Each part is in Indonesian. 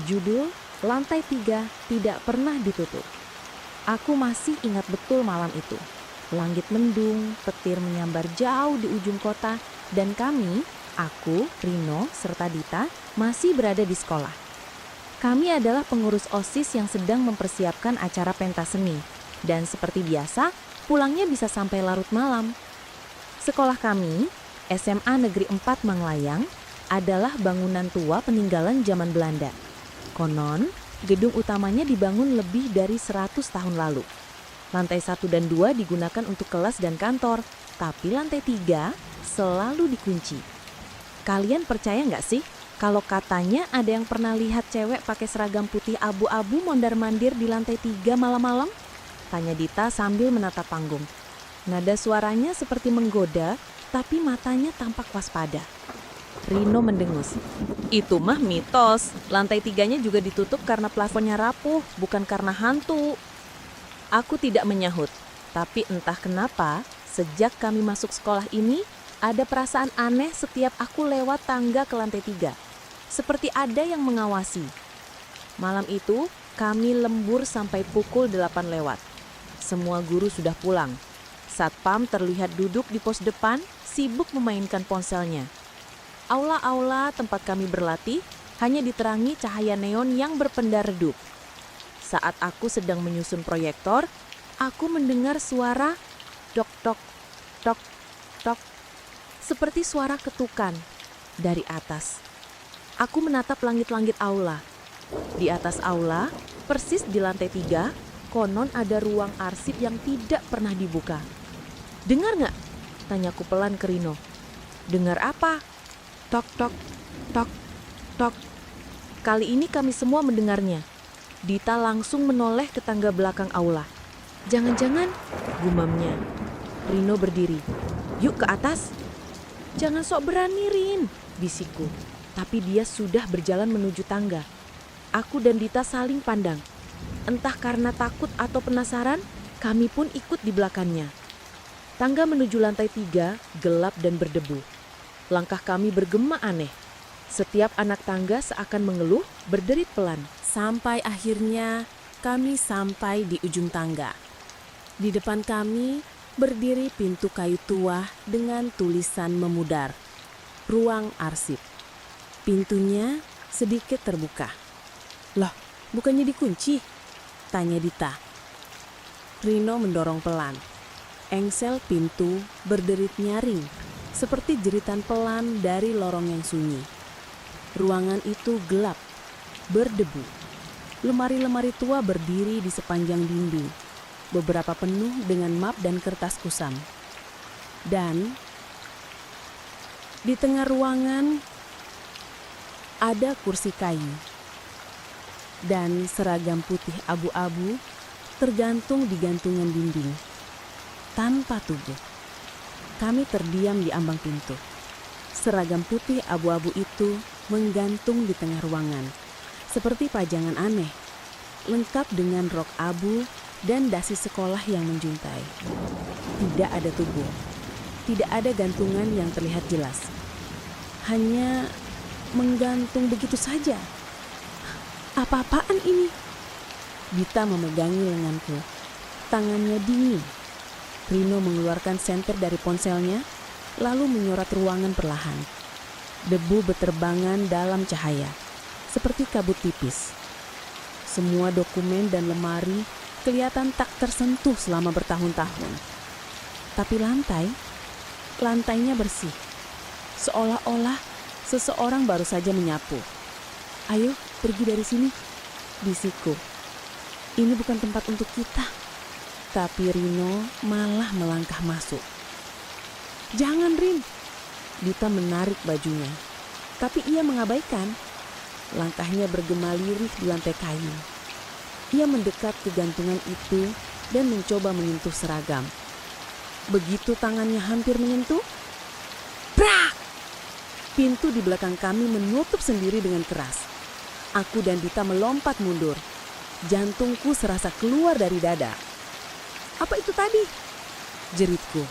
Judul Lantai 3 Tidak Pernah Ditutup. Aku masih ingat betul malam itu. Langit mendung, petir menyambar jauh di ujung kota, dan kami, aku, Rino, serta Dita, masih berada di sekolah. Kami adalah pengurus OSIS yang sedang mempersiapkan acara pentas seni, dan seperti biasa, pulangnya bisa sampai larut malam. Sekolah kami, SMA Negeri 4 Manglayang, adalah bangunan tua peninggalan zaman Belanda. Konon, gedung utamanya dibangun lebih dari 100 tahun lalu. Lantai 1 dan 2 digunakan untuk kelas dan kantor, tapi lantai 3 selalu dikunci. Kalian percaya nggak sih kalau katanya ada yang pernah lihat cewek pakai seragam putih abu-abu mondar-mandir di lantai 3 malam-malam? Tanya Dita sambil menatap panggung. Nada suaranya seperti menggoda, tapi matanya tampak waspada. Rino mendengus. Itu mah mitos. Lantai 3-nya juga ditutup karena plafonnya rapuh, bukan karena hantu. Aku tidak menyahut, tapi entah kenapa, sejak kami masuk sekolah ini, ada perasaan aneh setiap aku lewat tangga ke lantai 3. Seperti ada yang mengawasi. Malam itu, kami lembur sampai pukul 8 lewat. Semua guru sudah pulang. Satpam terlihat duduk di pos depan, sibuk memainkan ponselnya. Aula-aula tempat kami berlatih hanya diterangi cahaya neon yang berpendar redup. Saat aku sedang menyusun proyektor, aku mendengar suara dok dok dok dok, seperti suara ketukan dari atas. Aku menatap langit-langit aula. Di atas aula, persis di lantai 3, konon ada ruang arsip yang tidak pernah dibuka. Dengar nggak? Tanyaku pelan ke Rino. Dengar apa? Tok, tok, tok, tok. Kali ini kami semua mendengarnya. Dita langsung menoleh ke tangga belakang aula. Jangan-jangan, gumamnya. Rino berdiri. Yuk ke atas. Jangan sok berani, Rin, bisikku. Tapi dia sudah berjalan menuju tangga. Aku dan Dita saling pandang. Entah karena takut atau penasaran, kami pun ikut di belakangnya. Tangga menuju lantai 3 gelap dan berdebu. Langkah kami bergema aneh. Setiap anak tangga seakan mengeluh, berderit pelan. Sampai akhirnya kami sampai di ujung tangga. Di depan kami berdiri pintu kayu tua dengan tulisan memudar. Ruang arsip. Pintunya sedikit terbuka. Loh, bukannya dikunci? Tanya Dita. Rino mendorong pelan. Engsel pintu berderit nyaring, seperti jeritan pelan dari lorong yang sunyi. Ruangan itu gelap, berdebu. Lemari-lemari tua berdiri di sepanjang dinding, beberapa penuh dengan map dan kertas kusam. Dan di tengah ruangan ada kursi kayu dan seragam putih abu-abu tergantung di gantungan dinding. Tanpa tubuh, kami terdiam di ambang pintu. Seragam putih abu-abu itu menggantung di tengah ruangan, seperti pajangan aneh, lengkap dengan rok abu dan dasi sekolah yang menjuntai. Tidak ada tubuh, tidak ada gantungan yang terlihat jelas. Hanya menggantung begitu saja. Apa-apaan ini? Dita memegangi lenganku. Tangannya dingin. Rino mengeluarkan senter dari ponselnya, lalu menyorot ruangan perlahan. Debu beterbangan dalam cahaya, seperti kabut tipis. Semua dokumen dan lemari kelihatan tak tersentuh selama bertahun-tahun. Tapi lantainya bersih. Seolah-olah seseorang baru saja menyapu. Ayo, pergi dari sini, bisikku. Ini bukan tempat untuk kita. Tapi Rino malah melangkah masuk. Jangan, Rin. Dita menarik bajunya. Tapi ia mengabaikan. Langkahnya bergema lirih di lantai kayu. Ia mendekat ke gantungan itu dan mencoba menyentuh seragam. Begitu tangannya hampir menyentuh, brak! Pintu di belakang kami menutup sendiri dengan keras. Aku dan Dita melompat mundur. Jantungku serasa keluar dari dada. Apa itu tadi? Jeritku.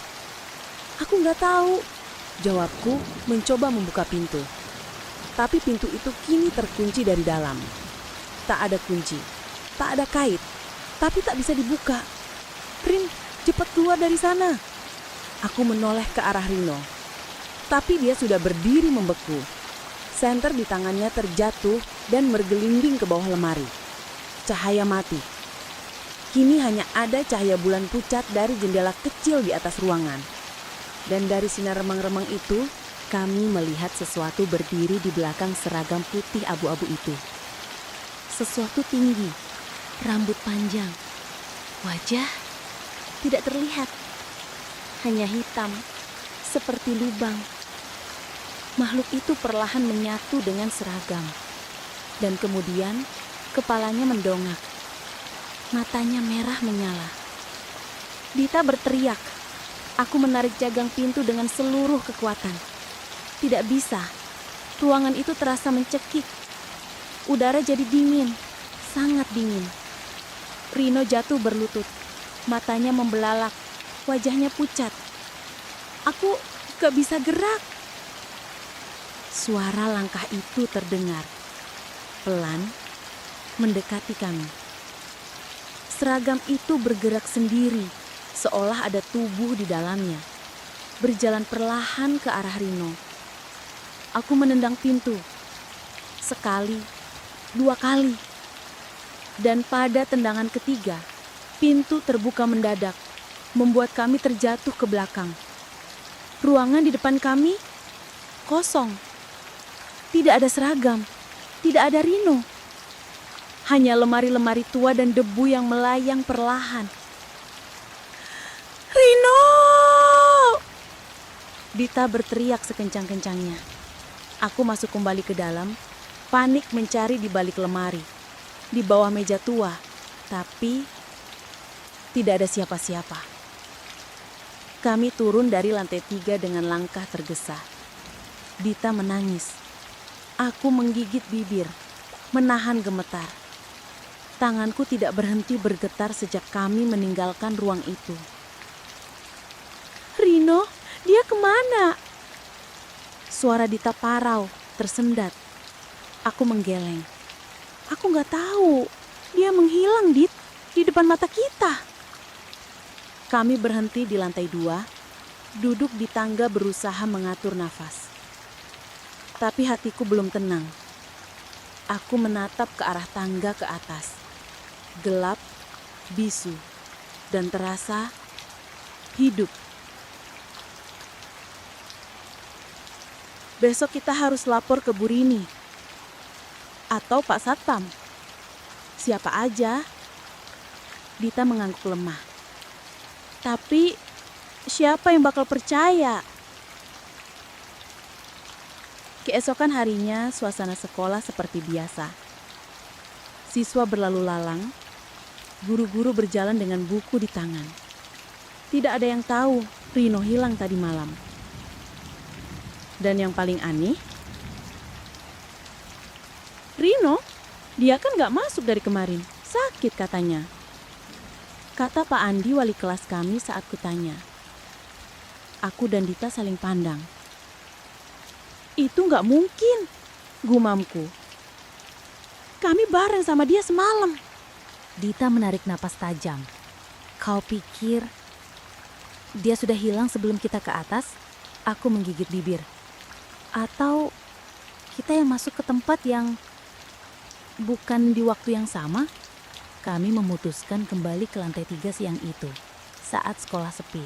Aku nggak tahu, jawabku mencoba membuka pintu. Tapi pintu itu kini terkunci dari dalam. Tak ada kunci, tak ada kait, tapi tak bisa dibuka. Rin, cepat keluar dari sana. Aku menoleh ke arah Rino, tapi dia sudah berdiri membeku. Senter di tangannya terjatuh dan bergelinding ke bawah lemari. Cahaya mati. Kini hanya ada cahaya bulan pucat dari jendela kecil di atas ruangan. Dan dari sinar remang-remang itu, kami melihat sesuatu berdiri di belakang seragam putih abu-abu itu. Sesuatu tinggi, rambut panjang, wajah tidak terlihat, hanya hitam, seperti lubang. Makhluk itu perlahan menyatu dengan seragam, dan kemudian kepalanya mendongak, matanya merah menyala. Dita berteriak. Aku menarik gagang pintu dengan seluruh kekuatan. Tidak bisa, ruangan itu terasa mencekik. Udara jadi dingin, sangat dingin. Rino jatuh berlutut, matanya membelalak, wajahnya pucat. Aku gak bisa gerak. Suara langkah itu terdengar, pelan, mendekati kami. Seragam itu bergerak sendiri, seolah ada tubuh di dalamnya, berjalan perlahan ke arah Rino. Aku menendang pintu, sekali, 2 kali. Dan pada tendangan ketiga, pintu terbuka mendadak, membuat kami terjatuh ke belakang. Ruangan di depan kami kosong. Tidak ada seragam, tidak ada Rino. Hanya lemari-lemari tua dan debu yang melayang perlahan. Rino! Dita berteriak sekencang-kencangnya. Aku masuk kembali ke dalam, panik mencari di balik lemari, di bawah meja tua, tapi tidak ada siapa-siapa. Kami turun dari lantai 3 dengan langkah tergesa. Dita menangis. Aku menggigit bibir, menahan gemetar. Tanganku tidak berhenti bergetar sejak kami meninggalkan ruang itu. Rino, dia kemana? Suara Dita parau, tersendat. Aku menggeleng. Aku gak tahu, dia menghilang, Dit, di depan mata kita. Kami berhenti di lantai 2, duduk di tangga berusaha mengatur nafas. Tapi hatiku belum tenang. Aku menatap ke arah tangga ke atas. Gelap, bisu, dan terasa hidup. Besok kita harus lapor ke Bu Rini. Atau Pak Satpam. Siapa aja. Dita mengangguk lemah. Tapi siapa yang bakal percaya? Keesokan harinya, suasana sekolah seperti biasa. Siswa berlalu lalang, guru-guru berjalan dengan buku di tangan. Tidak ada yang tahu Rino hilang tadi malam. Dan yang paling aneh, Rino, dia kan gak masuk dari kemarin, sakit katanya. Kata Pak Andi, wali kelas kami saat kutanya. Aku dan Dita saling pandang. Itu gak mungkin, gumamku. Kami bareng sama dia semalam. Dita menarik napas tajam. Kau pikir dia sudah hilang sebelum kita ke atas? Aku menggigit bibir. Atau kita yang masuk ke tempat yang bukan di waktu yang sama? Kami memutuskan kembali ke lantai 3 siang itu, saat sekolah sepi.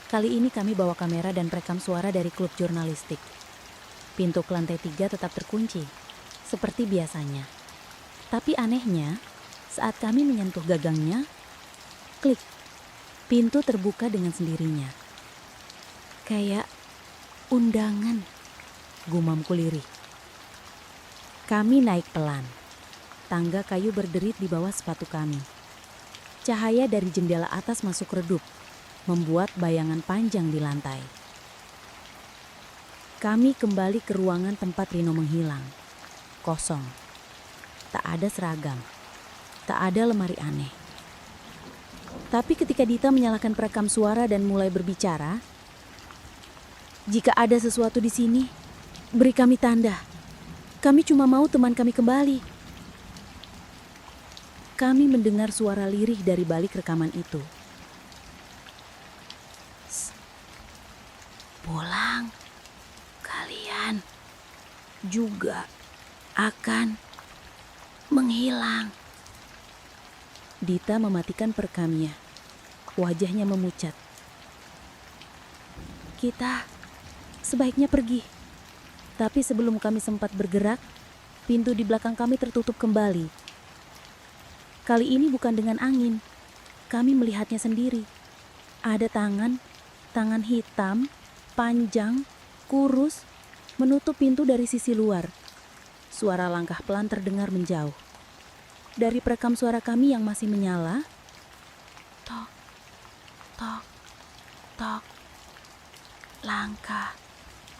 Kali ini kami bawa kamera dan perekam suara dari klub jurnalistik. Pintu ke lantai 3 tetap terkunci, seperti biasanya. Tapi anehnya, saat kami menyentuh gagangnya, klik, pintu terbuka dengan sendirinya. Kayak undangan, gumamku lirih. Kami naik pelan. Tangga kayu berderit di bawah sepatu kami. Cahaya dari jendela atas masuk redup, membuat bayangan panjang di lantai. Kami kembali ke ruangan tempat Rino menghilang. Kosong. Tak ada seragam. Tak ada lemari aneh. Tapi ketika Dita menyalakan perekam suara dan mulai berbicara, jika ada sesuatu di sini, beri kami tanda. Kami cuma mau teman kami kembali. kami mendengar suara lirih dari balik rekaman itu. Pulang, kalian juga akan menghilang. Dita mematikan perekamnya. Wajahnya memucat. Kita sebaiknya pergi. Tapi sebelum kami sempat bergerak, pintu di belakang kami tertutup kembali. Kali ini bukan dengan angin. Kami melihatnya sendiri. Ada tangan hitam, panjang, kurus, menutup pintu dari sisi luar. Suara langkah pelan terdengar menjauh. Dari perekam suara kami yang masih menyala, tok, tok, tok,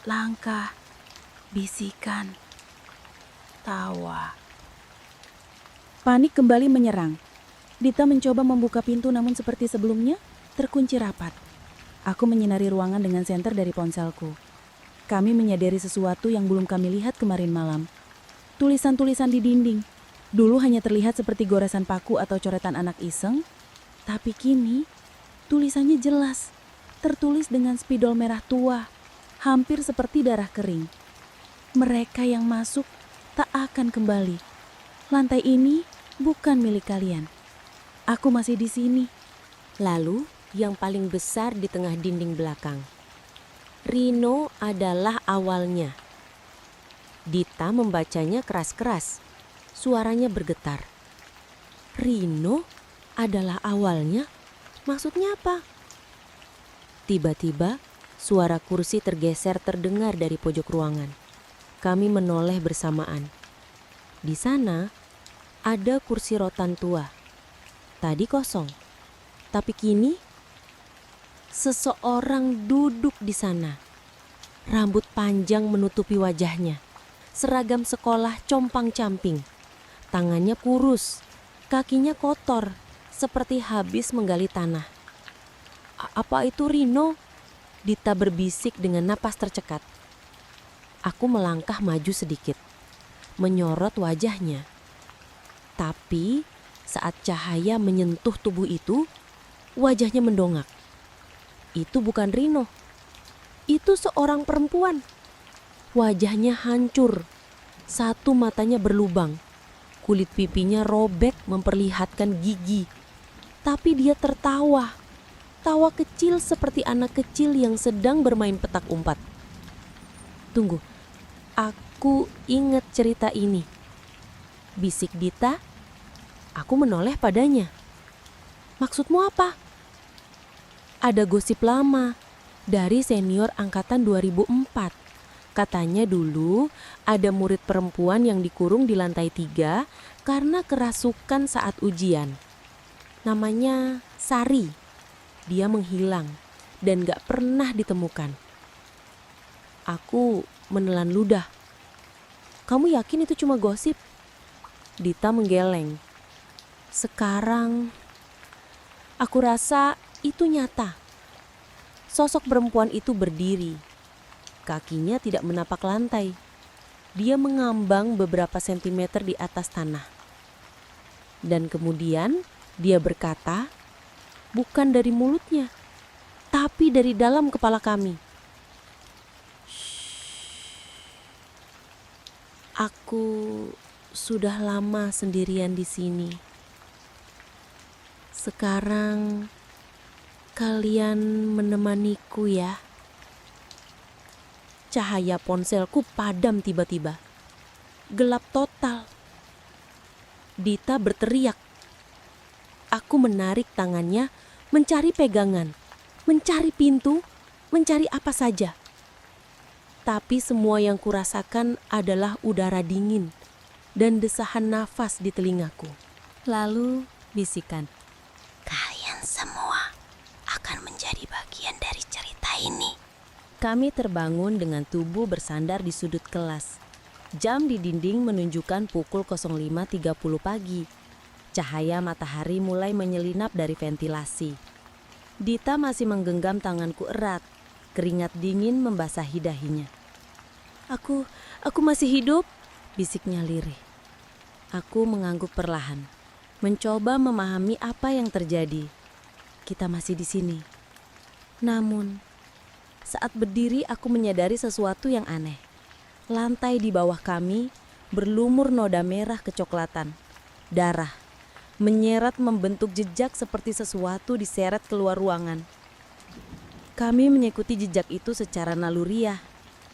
langkah, bisikan, tawa. Panik kembali menyerang. Dita mencoba membuka pintu namun seperti sebelumnya, terkunci rapat. Aku menyinari ruangan dengan senter dari ponselku. Kami menyadari sesuatu yang belum kami lihat kemarin malam. Tulisan-tulisan di dinding. Dulu hanya terlihat seperti goresan paku atau coretan anak iseng, tapi kini tulisannya jelas. Tertulis dengan spidol merah tua, hampir seperti darah kering. Mereka yang masuk tak akan kembali. Lantai ini bukan milik kalian. Aku masih di sini. Lalu yang paling besar di tengah dinding belakang. Rino adalah awalnya. Dita membacanya keras-keras. Suaranya bergetar. Rino adalah awalnya? Maksudnya apa? Tiba-tiba suara kursi tergeser terdengar dari pojok ruangan. Kami menoleh bersamaan. Di sana ada kursi rotan tua. Tadi kosong. Tapi kini seseorang duduk di sana. Rambut panjang menutupi wajahnya. Seragam sekolah compang-camping. Tangannya kurus, kakinya kotor, seperti habis menggali tanah. Apa itu Rino? Dita berbisik dengan napas tercekat. Aku melangkah maju sedikit, menyorot wajahnya. Tapi saat cahaya menyentuh tubuh itu, wajahnya mendongak. Itu bukan Rino. Itu seorang perempuan. Wajahnya hancur. Satu matanya berlubang. Kulit pipinya robek memperlihatkan gigi. Tapi dia tertawa. Tawa kecil seperti anak kecil yang sedang bermain petak umpat. Tunggu, aku ingat cerita ini. Bisik Dita. Aku menoleh padanya. Maksudmu apa? Ada gosip lama dari senior angkatan 2004. Katanya dulu ada murid perempuan yang dikurung di lantai 3 karena kerasukan saat ujian. Namanya Sari. Dia menghilang dan gak pernah ditemukan. Aku menelan ludah. Kamu yakin itu cuma gosip? Dita menggeleng. Sekarang aku rasa itu nyata. Sosok perempuan itu berdiri. Kakinya tidak menapak lantai. Dia mengambang beberapa sentimeter di atas tanah. Dan kemudian dia berkata, bukan dari mulutnya, tapi dari dalam kepala kami. Aku sudah lama sendirian di sini. Sekarang kalian menemaniku ya. Cahaya ponselku padam tiba-tiba. Gelap total. Dita berteriak. Aku menarik tangannya, mencari pegangan, mencari pintu, mencari apa saja. Tapi semua yang kurasakan adalah udara dingin dan desahan nafas di telingaku. Lalu bisikan. Kalian semua akan menjadi bagian dari cerita ini. Kami terbangun dengan tubuh bersandar di sudut kelas. Jam di dinding menunjukkan pukul 05.30 pagi. Cahaya matahari mulai menyelinap dari ventilasi. Dita masih menggenggam tanganku erat. Keringat dingin membasahi dahinya. Aku masih hidup, bisiknya lirih. Aku mengangguk perlahan. mencoba memahami apa yang terjadi. Kita masih di sini. Namun, saat berdiri aku menyadari sesuatu yang aneh. Lantai di bawah kami berlumur noda merah kecoklatan. Darah menyeret membentuk jejak seperti sesuatu diseret keluar ruangan. Kami mengikuti jejak itu secara naluriah.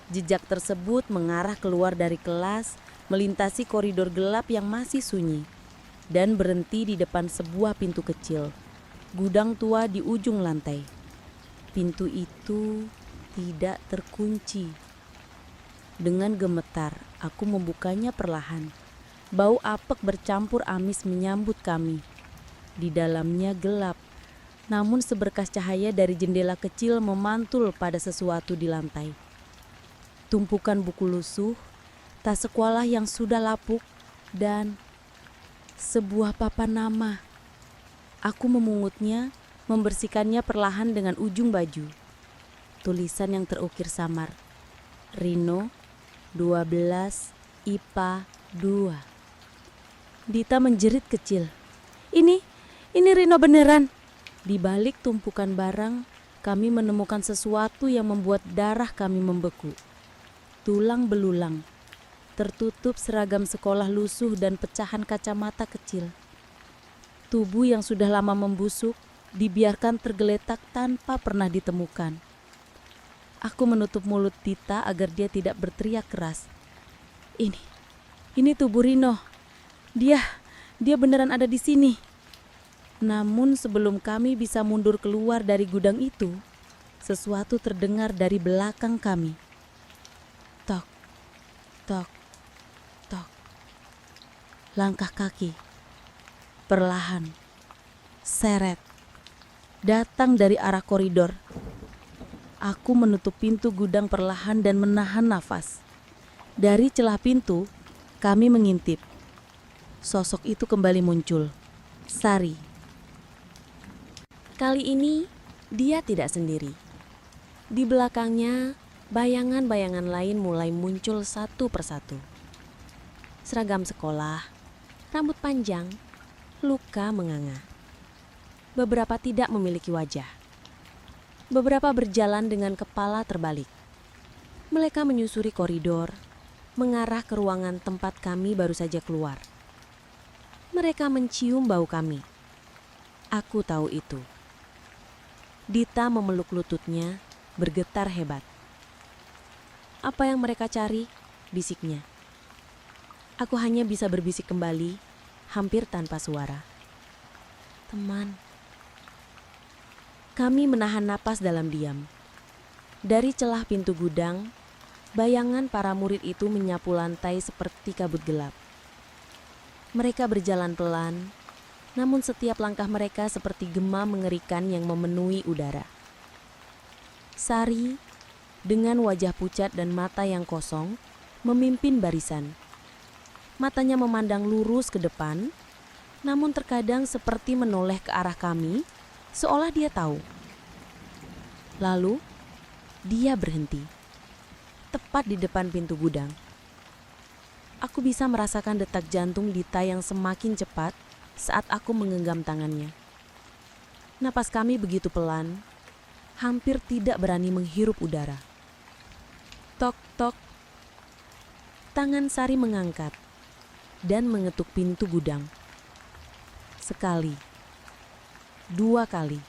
Jejak tersebut mengarah keluar dari kelas, melintasi koridor gelap yang masih sunyi, dan berhenti di depan sebuah pintu kecil, gudang tua di ujung lantai. Pintu itu tidak terkunci. Dengan gemetar, aku membukanya perlahan. Bau apek bercampur amis menyambut kami. Di dalamnya gelap, namun seberkas cahaya dari jendela kecil memantul pada sesuatu di lantai. Tumpukan buku lusuh, tas sekolah yang sudah lapuk, dan sebuah papan nama. Aku memungutnya, membersihkannya perlahan dengan ujung baju. Tulisan yang terukir samar. Rino 12 IPA 2. Dita menjerit kecil. Ini Rino beneran. Di balik tumpukan barang, kami menemukan sesuatu yang membuat darah kami membeku. Tulang belulang, tertutup seragam sekolah lusuh dan pecahan kacamata kecil. Tubuh yang sudah lama membusuk dibiarkan tergeletak tanpa pernah ditemukan. Aku menutup mulut Dita agar dia tidak berteriak keras. Ini tubuh Rino. Dia beneran ada di sini. Namun sebelum kami bisa mundur keluar dari gudang itu, sesuatu terdengar dari belakang kami. Tok, tok, tok. Langkah kaki. Perlahan. Seret. Datang dari arah koridor. Aku menutup pintu gudang perlahan dan menahan nafas. Dari celah pintu, kami mengintip. Sosok itu kembali muncul. Sari. Kali ini, dia tidak sendiri. Di belakangnya, bayangan-bayangan lain mulai muncul satu persatu. Seragam sekolah, rambut panjang, luka menganga. Beberapa tidak memiliki wajah. Beberapa berjalan dengan kepala terbalik. Mereka menyusuri koridor, mengarah ke ruangan tempat kami baru saja keluar. Mereka mencium bau kami. Aku tahu itu. Dita memeluk lututnya, bergetar hebat. Apa yang mereka cari? Bisiknya. Aku hanya bisa berbisik kembali, hampir tanpa suara. Teman. Kami menahan napas dalam diam. Dari celah pintu gudang, bayangan para murid itu menyapu lantai seperti kabut gelap. Mereka berjalan pelan, namun setiap langkah mereka seperti gema mengerikan yang memenuhi udara. Sari, dengan wajah pucat dan mata yang kosong, memimpin barisan. Matanya memandang lurus ke depan, namun terkadang seperti menoleh ke arah kami, seolah dia tahu. Lalu, dia berhenti, tepat di depan pintu gudang. Aku bisa merasakan detak jantung Dita yang semakin cepat saat aku menggenggam tangannya. Napas kami begitu pelan, hampir tidak berani menghirup udara. Tok, tok. Tangan Sari mengangkat dan mengetuk pintu gudang. Sekali, 2 kali,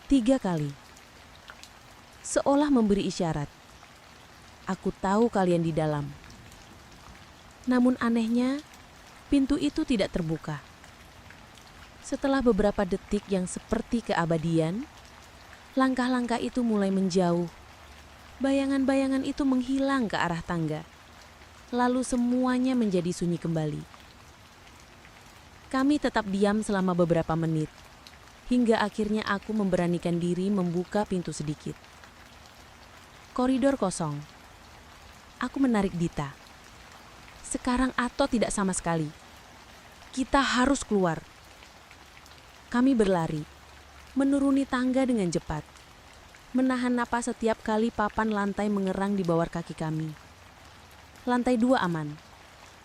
3 kali. Seolah memberi isyarat. Aku tahu kalian di dalam. Namun anehnya, pintu itu tidak terbuka. Setelah beberapa detik yang seperti keabadian, langkah-langkah itu mulai menjauh. Bayangan-bayangan itu menghilang ke arah tangga. Lalu semuanya menjadi sunyi kembali. Kami tetap diam selama beberapa menit, hingga akhirnya aku memberanikan diri membuka pintu sedikit. Koridor kosong. Aku menarik Dita. Sekarang atau tidak sama sekali. Kita harus keluar. Kami berlari, menuruni tangga dengan cepat, menahan napas setiap kali papan lantai mengerang di bawah kaki kami. Lantai 2 aman.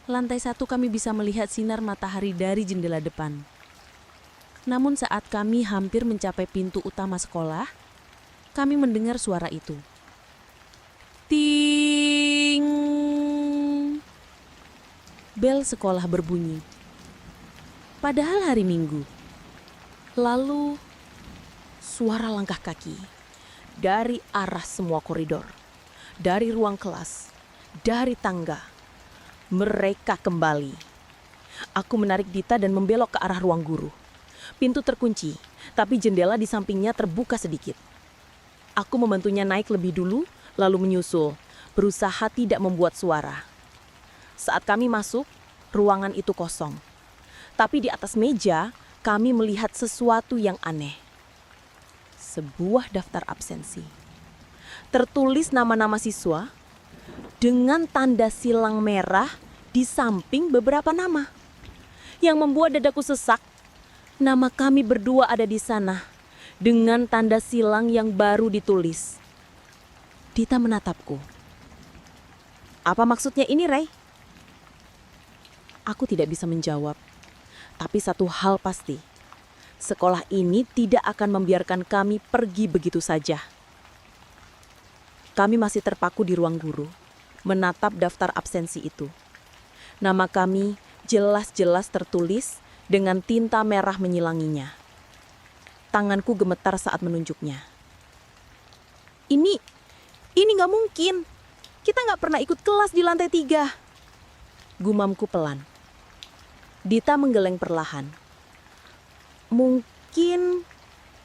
Lantai 1 kami bisa melihat sinar matahari dari jendela depan. Namun saat kami hampir mencapai pintu utama sekolah, kami mendengar suara itu. Ting! Bel sekolah berbunyi. Padahal hari Minggu. Lalu, suara langkah kaki dari arah semua koridor, dari ruang kelas, dari tangga. Mereka kembali. Aku menarik Dita dan membelok ke arah ruang guru. Pintu terkunci, tapi jendela di sampingnya terbuka sedikit. Aku membantunya naik lebih dulu, lalu menyusul, berusaha tidak membuat suara. Saat kami masuk, ruangan itu kosong. Tapi di atas meja, kami melihat sesuatu yang aneh. Sebuah daftar absensi. Tertulis nama-nama siswa dengan tanda silang merah di samping beberapa nama. Yang membuat dadaku sesak, nama kami berdua ada di sana dengan tanda silang yang baru ditulis. Dita menatapku. Apa maksudnya ini, Ray? Aku tidak bisa menjawab. Tapi satu hal pasti, sekolah ini tidak akan membiarkan kami pergi begitu saja. Kami masih terpaku di ruang guru, menatap daftar absensi itu. Nama kami jelas-jelas tertulis dengan tinta merah menyilanginya. Tanganku gemetar saat menunjuknya. Ini nggak mungkin. Kita nggak pernah ikut kelas di lantai 3. Gumamku pelan. Dita menggeleng perlahan. Mungkin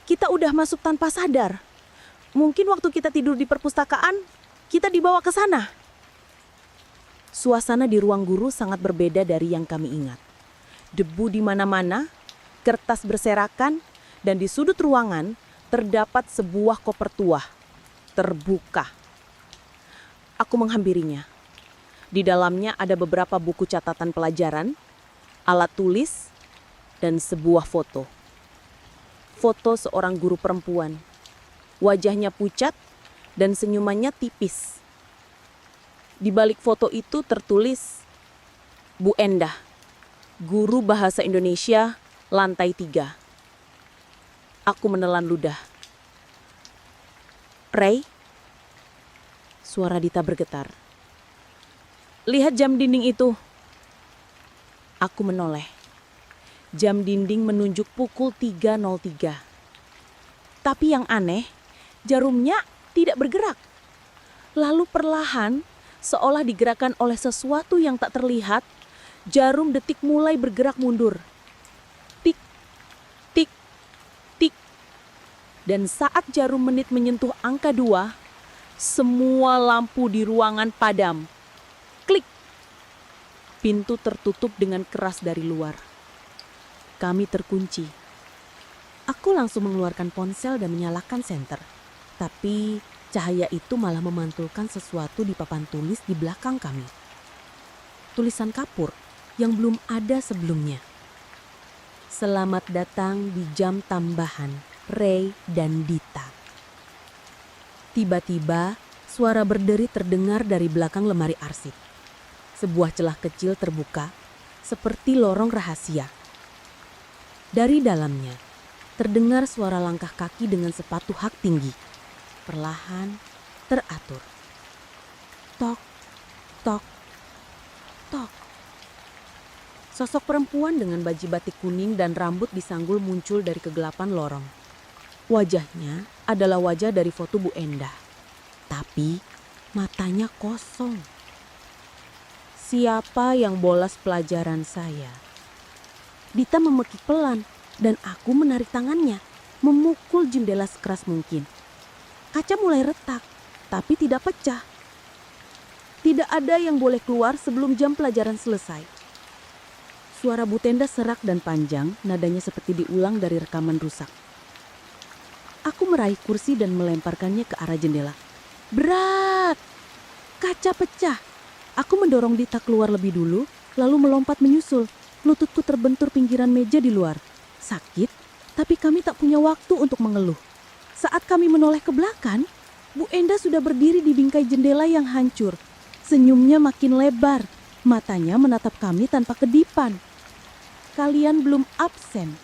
kita udah masuk tanpa sadar. Mungkin waktu kita tidur di perpustakaan, kita dibawa ke sana. Suasana di ruang guru sangat berbeda dari yang kami ingat. Debu di mana-mana, kertas berserakan, dan di sudut ruangan terdapat sebuah koper tua, terbuka. Aku menghampirinya. Di dalamnya ada beberapa buku catatan pelajaran, alat tulis, dan sebuah foto. Foto seorang guru perempuan. Wajahnya pucat dan senyumannya tipis. Di balik foto itu tertulis, Bu Endah, Guru Bahasa Indonesia, lantai 3. Aku menelan ludah. Ray? Suara Dita bergetar. Lihat jam dinding itu. Aku menoleh. Jam dinding menunjuk pukul 3.03. Tapi yang aneh, jarumnya tidak bergerak. Lalu perlahan, seolah digerakkan oleh sesuatu yang tak terlihat, jarum detik mulai bergerak mundur. Tik, tik, tik. Dan saat jarum menit menyentuh angka 2, semua lampu di ruangan padam. Klik. Pintu tertutup dengan keras dari luar. Kami terkunci. Aku langsung mengeluarkan ponsel dan menyalakan senter. Tapi cahaya itu malah memantulkan sesuatu di papan tulis di belakang kami. Tulisan kapur yang belum ada sebelumnya. Selamat datang di jam tambahan, Ray dan Dita. Tiba-tiba, suara berderit terdengar dari belakang lemari arsip. Sebuah celah kecil terbuka, seperti lorong rahasia. Dari dalamnya, terdengar suara langkah kaki dengan sepatu hak tinggi. Perlahan, teratur. Tok, tok, tok. Sosok perempuan dengan baju batik kuning dan rambut disanggul muncul dari kegelapan lorong. Wajahnya adalah wajah dari foto Bu Endah. Tapi matanya kosong. Siapa yang bolos pelajaran saya? Dita memekik pelan dan aku menarik tangannya, memukul jendela sekeras mungkin. Kaca mulai retak, tapi tidak pecah. Tidak ada yang boleh keluar sebelum jam pelajaran selesai. Suara Bu Tenda serak dan panjang, nadanya seperti diulang dari rekaman rusak. Aku meraih kursi dan melemparkannya ke arah jendela. Berat! Kaca pecah. Aku mendorong Dita keluar lebih dulu, lalu melompat menyusul. Lututku terbentur pinggiran meja di luar. Sakit, tapi kami tak punya waktu untuk mengeluh. Saat kami menoleh ke belakang, Bu Endah sudah berdiri di bingkai jendela yang hancur. Senyumnya makin lebar, Matanya menatap kami tanpa kedipan. Kalian belum absen.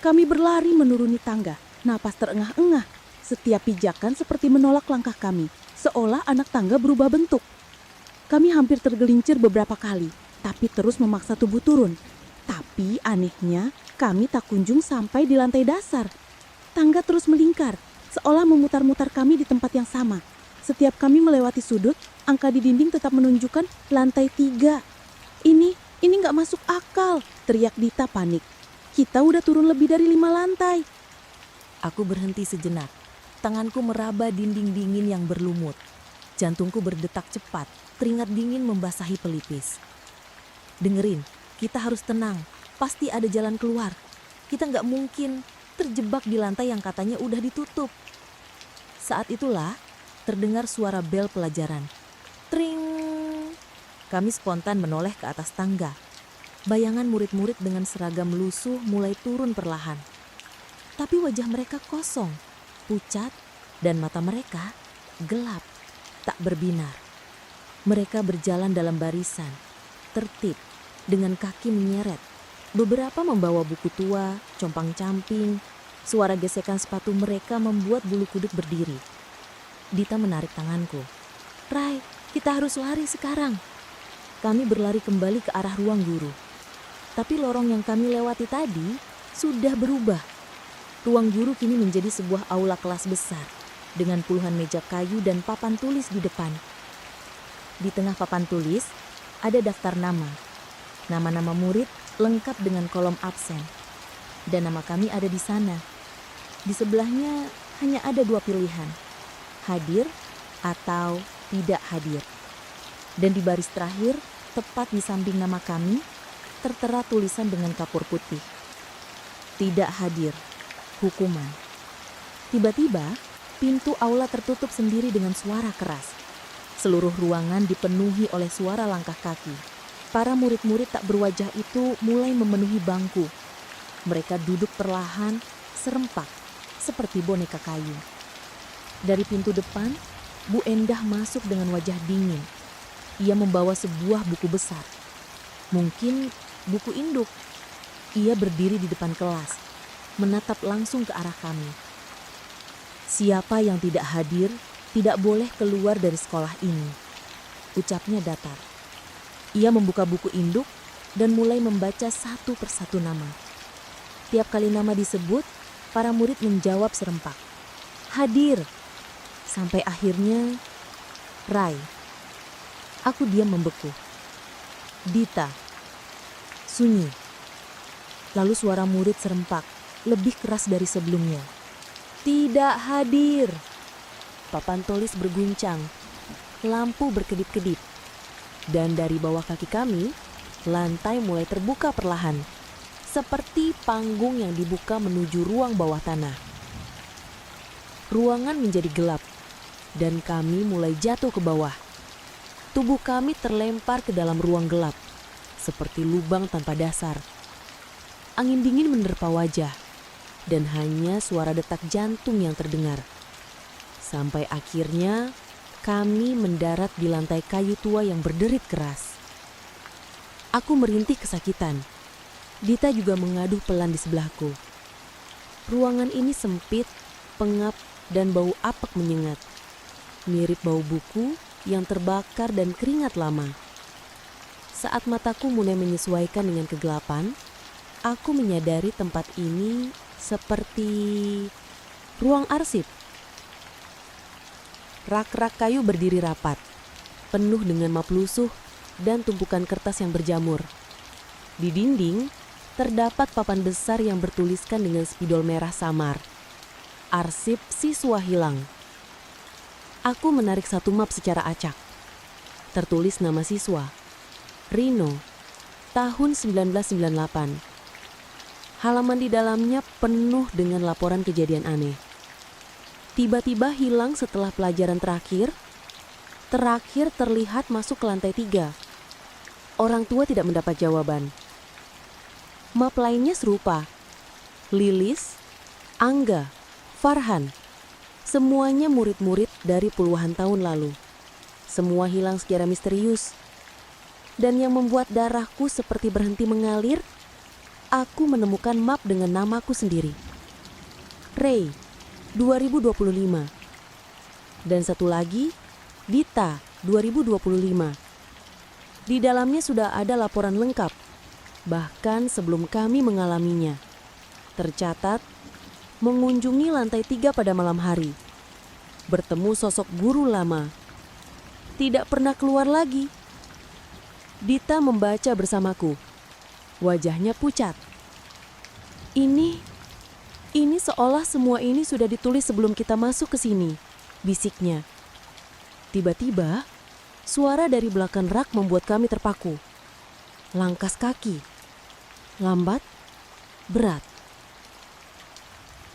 Kami berlari menuruni tangga, napas terengah-engah. Setiap pijakan seperti menolak langkah kami, seolah anak tangga berubah bentuk. Kami hampir tergelincir beberapa kali, tapi terus memaksa tubuh turun. Tapi anehnya, kami tak kunjung sampai di lantai dasar. Tangga terus melingkar, seolah memutar-mutar kami di tempat yang sama. Setiap kami melewati sudut, angka di dinding tetap menunjukkan lantai 3. Ini nggak masuk akal, teriak Dita panik. Kita udah turun lebih dari 5 lantai. Aku berhenti sejenak. Tanganku meraba dinding dingin yang berlumut. Jantungku berdetak cepat, keringat dingin membasahi pelipis. Dengerin, kita harus tenang. Pasti ada jalan keluar. Kita nggak mungkin terjebak di lantai yang katanya udah ditutup. Saat itulah terdengar suara bel pelajaran. Tring! Kami spontan menoleh ke atas tangga. Bayangan murid-murid dengan seragam lusuh mulai turun perlahan. Tapi wajah mereka kosong, pucat, dan mata mereka gelap, tak berbinar. Mereka berjalan dalam barisan, tertib, dengan kaki menyeret. Beberapa membawa buku tua, compang-camping. Suara gesekan sepatu mereka membuat bulu kuduk berdiri. Dita menarik tanganku. Rai, kita harus lari sekarang. Kami berlari kembali ke arah ruang guru. Tapi lorong yang kami lewati tadi sudah berubah. Ruang guru kini menjadi sebuah aula kelas besar dengan puluhan meja kayu dan papan tulis di depan. Di tengah papan tulis ada daftar nama. Nama-nama murid lengkap dengan kolom absen. Dan nama kami ada di sana. Di sebelahnya hanya ada 2 pilihan. Hadir atau tidak hadir. Dan di baris terakhir, tepat di samping nama kami, tertera tulisan dengan kapur putih. Tidak hadir, hukuman. Tiba-tiba, pintu aula tertutup sendiri dengan suara keras. Seluruh ruangan dipenuhi oleh suara langkah kaki. Para murid-murid tak berwajah itu mulai memenuhi bangku. Mereka duduk perlahan, serempak, seperti boneka kayu. Dari pintu depan, Bu Endah masuk dengan wajah dingin. Ia membawa sebuah buku besar. Mungkin buku induk. Ia berdiri di depan kelas, menatap langsung ke arah kami. Siapa yang tidak hadir, tidak boleh keluar dari sekolah ini, ucapnya datar. Ia membuka buku induk dan mulai membaca satu persatu nama. Tiap kali nama disebut, para murid menjawab serempak. Hadir. Sampai akhirnya, Rai. Aku diam membeku. Dita. Sunyi. Lalu suara murid serempak, lebih keras dari sebelumnya. Tidak hadir. Papan tulis berguncang. Lampu berkedip-kedip. Dan dari bawah kaki kami, lantai mulai terbuka perlahan. Seperti panggung yang dibuka menuju ruang bawah tanah. Ruangan menjadi gelap. Dan kami mulai jatuh ke bawah. Tubuh kami terlempar ke dalam ruang gelap. Seperti lubang tanpa dasar. Angin dingin menerpa wajah. Dan hanya suara detak jantung yang terdengar. Sampai akhirnya kami mendarat di lantai kayu tua yang berderit keras. Aku merintih kesakitan. Dita juga mengaduh pelan di sebelahku. Ruangan ini sempit, pengap, dan bau apek menyengat. Mirip bau buku yang terbakar dan keringat lama. Saat mataku mulai menyesuaikan dengan kegelapan, aku menyadari tempat ini seperti ruang arsip. Rak-rak kayu berdiri rapat, penuh dengan map lusuh dan tumpukan kertas yang berjamur. Di dinding, terdapat papan besar yang bertuliskan dengan spidol merah samar. Arsip siswa hilang. Aku menarik satu map secara acak. Tertulis nama siswa, Rino, tahun 1998. Halaman di dalamnya penuh dengan laporan kejadian aneh. Tiba-tiba hilang setelah pelajaran terakhir terlihat masuk ke lantai 3. Orang tua tidak mendapat jawaban. Map lainnya serupa. Lilis, Angga, Farhan. Semuanya murid-murid dari puluhan tahun lalu. Semua hilang secara misterius. Dan yang membuat darahku seperti berhenti mengalir, aku menemukan map dengan namaku sendiri. Ray, 2025. Dan satu lagi, Dita, 2025. Di dalamnya sudah ada laporan lengkap, bahkan sebelum kami mengalaminya. Tercatat, mengunjungi lantai 3 pada malam hari. Bertemu sosok guru lama. Tidak pernah keluar lagi. Dita membaca bersamaku. Wajahnya pucat. Ini seolah semua ini sudah ditulis sebelum kita masuk ke sini, bisiknya. Tiba-tiba, suara dari belakang rak membuat kami terpaku. Langkas kaki. Lambat, berat.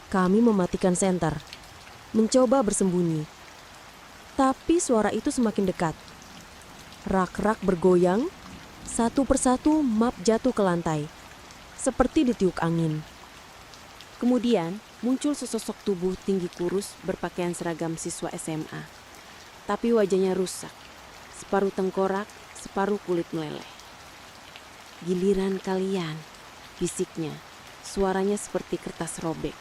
Kami mematikan senter, mencoba bersembunyi. Tapi suara itu semakin dekat. Rak-rak bergoyang, satu persatu map jatuh ke lantai, seperti ditiup angin. Kemudian muncul sesosok tubuh tinggi kurus berpakaian seragam siswa SMA. Tapi wajahnya rusak, separuh tengkorak, separuh kulit meleleh. Giliran kalian, bisiknya, suaranya seperti kertas robek.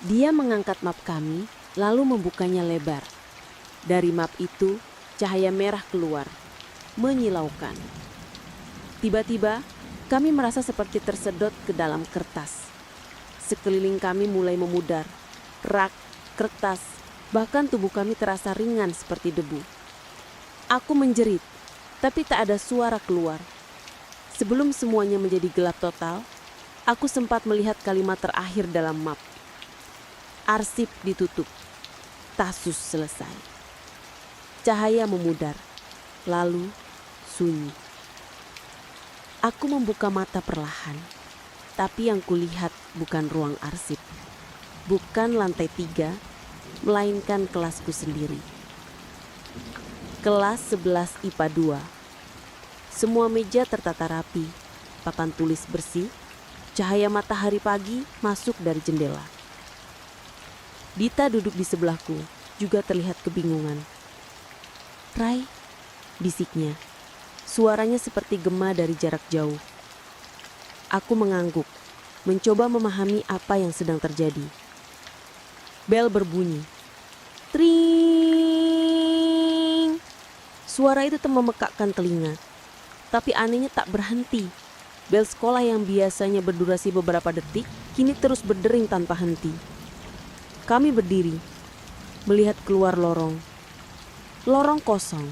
Dia mengangkat map kami, lalu membukanya lebar. Dari map itu, cahaya merah keluar, menyilaukan. Tiba-tiba, kami merasa seperti tersedot ke dalam kertas. Sekeliling kami mulai memudar, rak, kertas, bahkan tubuh kami terasa ringan seperti debu. Aku menjerit, tapi tak ada suara keluar. Sebelum semuanya menjadi gelap total, aku sempat melihat kalimat terakhir dalam map. Arsip ditutup, Tasus selesai. Cahaya memudar, lalu sunyi. Aku membuka mata perlahan, tapi yang kulihat bukan ruang arsip, bukan lantai 3, melainkan kelasku sendiri. Kelas 11 IPA 2. Semua meja tertata rapi, papan tulis bersih, cahaya matahari pagi masuk dari jendela. Dita duduk di sebelahku, juga terlihat kebingungan. Rai, bisiknya. Suaranya seperti gema dari jarak jauh. Aku mengangguk, mencoba memahami apa yang sedang terjadi. Bel berbunyi. Tring! Suara itu memekakkan telinga. Tapi anehnya tak berhenti. Bel sekolah yang biasanya berdurasi beberapa detik, kini terus berdering tanpa henti. Kami berdiri, melihat keluar lorong. Lorong kosong.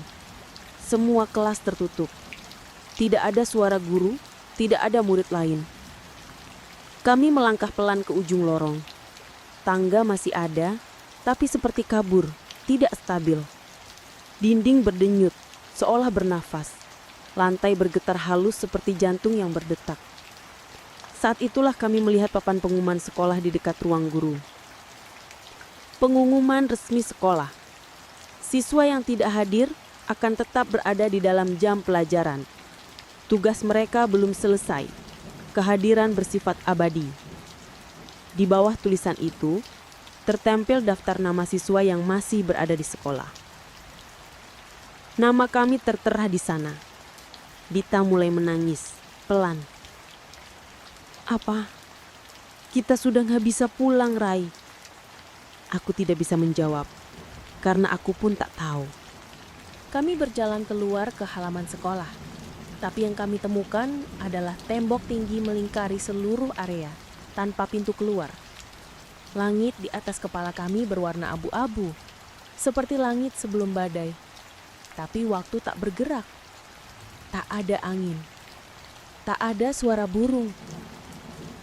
Semua kelas tertutup. Tidak ada suara guru, tidak ada murid lain. Kami melangkah pelan ke ujung lorong. Tangga masih ada, tapi seperti kabur, tidak stabil. Dinding berdenyut, seolah bernafas. Lantai bergetar halus seperti jantung yang berdetak. Saat itulah kami melihat papan pengumuman sekolah di dekat ruang guru. Pengumuman resmi sekolah. Siswa yang tidak hadir akan tetap berada di dalam jam pelajaran. Tugas mereka belum selesai. Kehadiran bersifat abadi. Di bawah tulisan itu, tertempel daftar nama siswa yang masih berada di sekolah. Nama kami tertera di sana. Dita mulai menangis, pelan. Apa? Kita sudah gak bisa pulang, Rai. Aku tidak bisa menjawab, karena aku pun tak tahu. Kami berjalan keluar ke halaman sekolah. Tapi yang kami temukan adalah tembok tinggi melingkari seluruh area, tanpa pintu keluar. Langit di atas kepala kami berwarna abu-abu, seperti langit sebelum badai. Tapi waktu tak bergerak. Tak ada angin. Tak ada suara burung.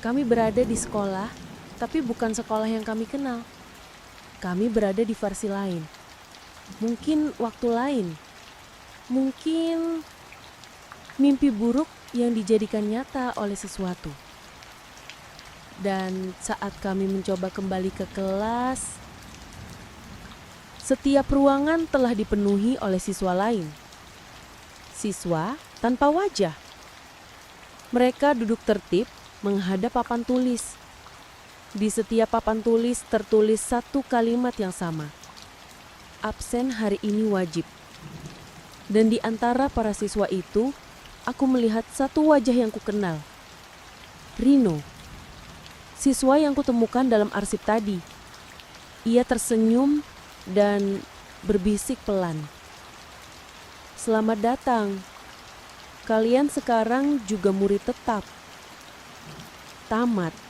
Kami berada di sekolah, tapi bukan sekolah yang kami kenal. Kami berada di versi lain. Mungkin waktu lain. Mungkin mimpi buruk yang dijadikan nyata oleh sesuatu. Dan saat kami mencoba kembali ke kelas, setiap ruangan telah dipenuhi oleh siswa lain. Siswa tanpa wajah. Mereka duduk tertib menghadap papan tulis. Di setiap papan tulis tertulis satu kalimat yang sama. Absen hari ini wajib. Dan di antara para siswa itu, aku melihat satu wajah yang kukenal. Rino, siswa yang kutemukan dalam arsip tadi. Ia tersenyum dan berbisik pelan. Selamat datang. Kalian sekarang juga murid tetap. Tamat.